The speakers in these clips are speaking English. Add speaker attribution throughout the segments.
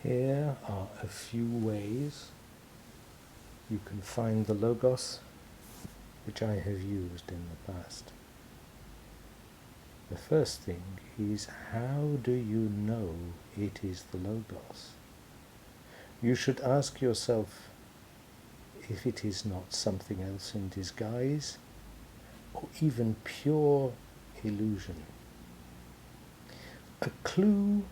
Speaker 1: Here are a few ways you can find the Logos which I have used in the past. The first thing is, how do you know it is the Logos? You should ask yourself if it is not something else in disguise or even pure illusion. A clue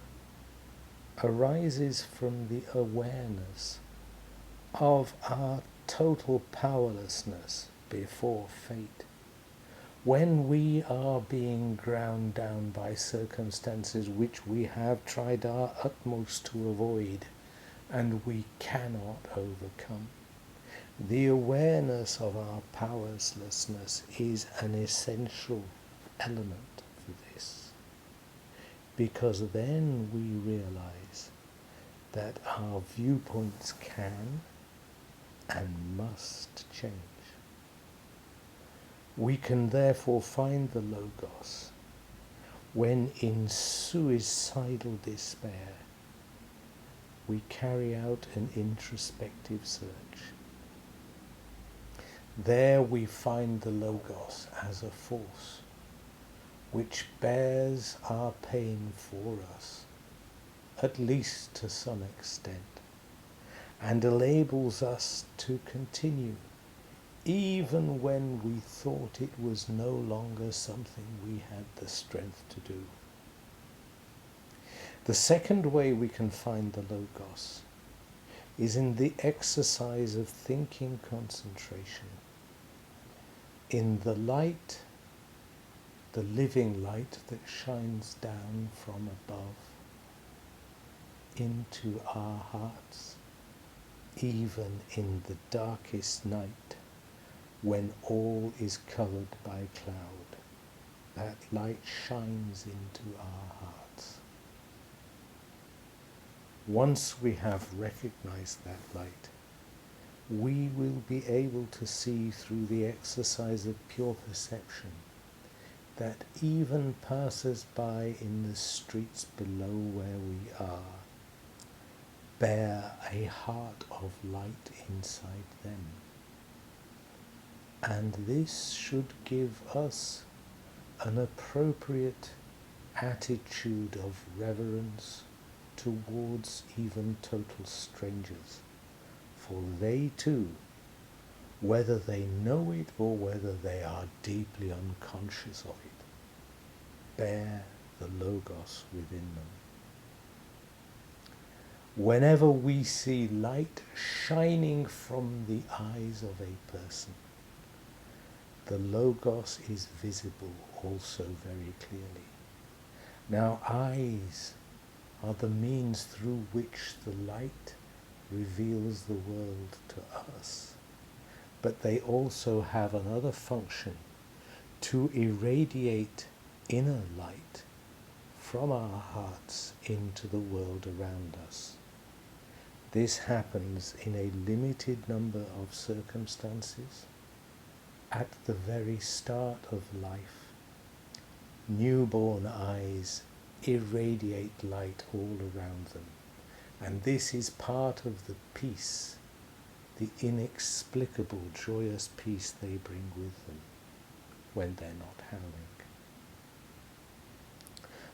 Speaker 1: arises from the awareness of our total powerlessness before fate. When we are being ground down by circumstances which we have tried our utmost to avoid and we cannot overcome, the awareness of our powerlessness is an essential element for this, because then we realize that our viewpoints can and must change. We can therefore find the Logos when in suicidal despair we carry out an introspective search. There we find the Logos as a force which bears our pain for us, at least to some extent, and enables us to continue even when we thought it was no longer something we had the strength to do. The second way we can find the Logos is in the exercise of thinking concentration, in the light, the living light that shines down from above into our hearts, even in the darkest night, when all is covered by cloud. That light shines into our hearts. Once we have recognized that light, we will be able to see through the exercise of pure perception that even passers-by in the streets below where we are bear a heart of light inside them. And this should give us an appropriate attitude of reverence towards even total strangers, for they too, whether they know it or whether they are deeply unconscious of it, bear the Logos within them. Whenever we see light shining from the eyes of a person, the Logos is visible also very clearly. Now, eyes are the means through which the light reveals the world to us, but they also have another function, to irradiate inner light from our hearts into the world around us. This happens in a limited number of circumstances. At the very start of life, newborn eyes irradiate light all around them, and this is part of the peace, the inexplicable, joyous peace they bring with them when they're not howling.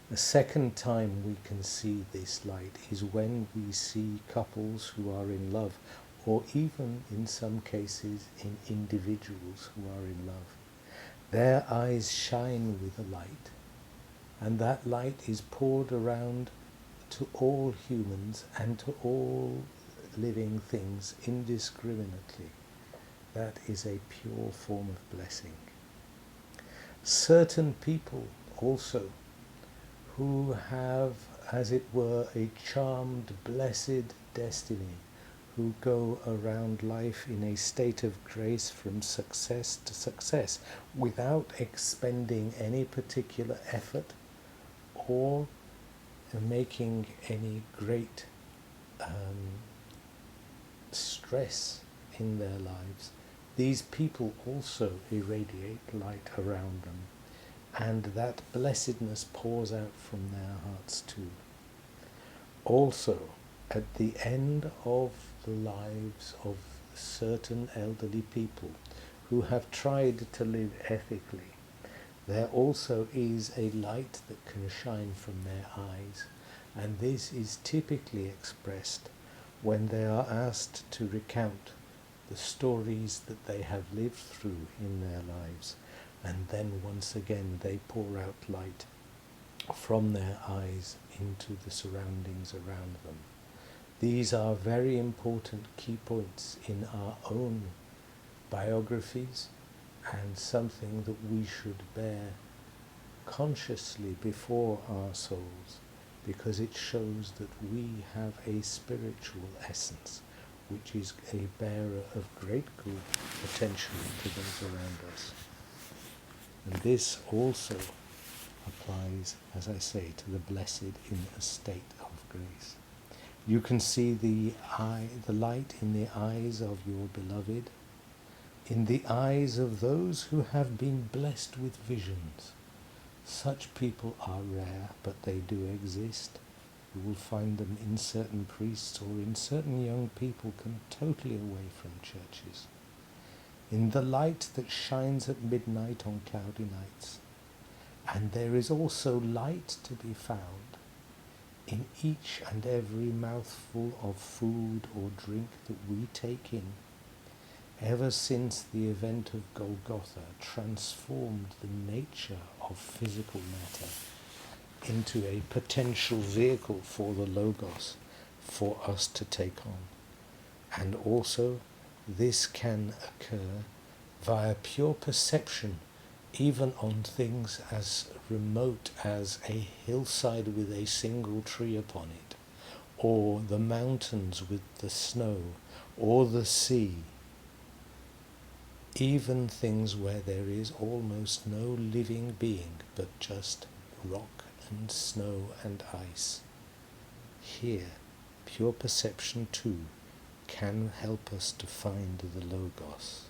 Speaker 1: The second time we can see this light is when we see couples who are in love, or even in some cases in individuals who are in love. Their eyes shine with a light, and that light is poured around to all humans and to all living things indiscriminately. That is a pure form of blessing. Certain people also who have, as it were, a charmed, blessed destiny, who go around life in a state of grace from success to success without expending any particular effort or making any great stress in their lives. These people also irradiate light around them, and that blessedness pours out from their hearts too. Also, At the end of the lives of certain elderly people who have tried to live ethically, there also is a light that can shine from their eyes, and this is typically expressed when they are asked to recount the stories that they have lived through in their lives, and then once again they pour out light from their eyes into the surroundings around them. These are very important key points in our own biographies, and something that we should bear consciously before our souls, because it shows that we have a spiritual essence which is a bearer of great good potentially to those around us. And this also applies, as I say, to the blessed in a state of grace. You can see the light in the eyes of your beloved, in the eyes of those who have been blessed with visions. Such people are rare, but they do exist. You will find them in certain priests or in certain young people come totally away from churches. In the light that shines at midnight on cloudy nights. And there is also light to be found in each and every mouthful of food or drink that we take in, ever since the event of Golgotha transformed the nature of physical matter into a potential vehicle for the Logos for us to take on. And also, this can occur via pure perception, even on things as remote as a hillside with a single tree upon it, or the mountains with the snow, or the sea. Even things where there is almost no living being, but just rock and snow and ice. Here, pure perception too can help us to find the Logos.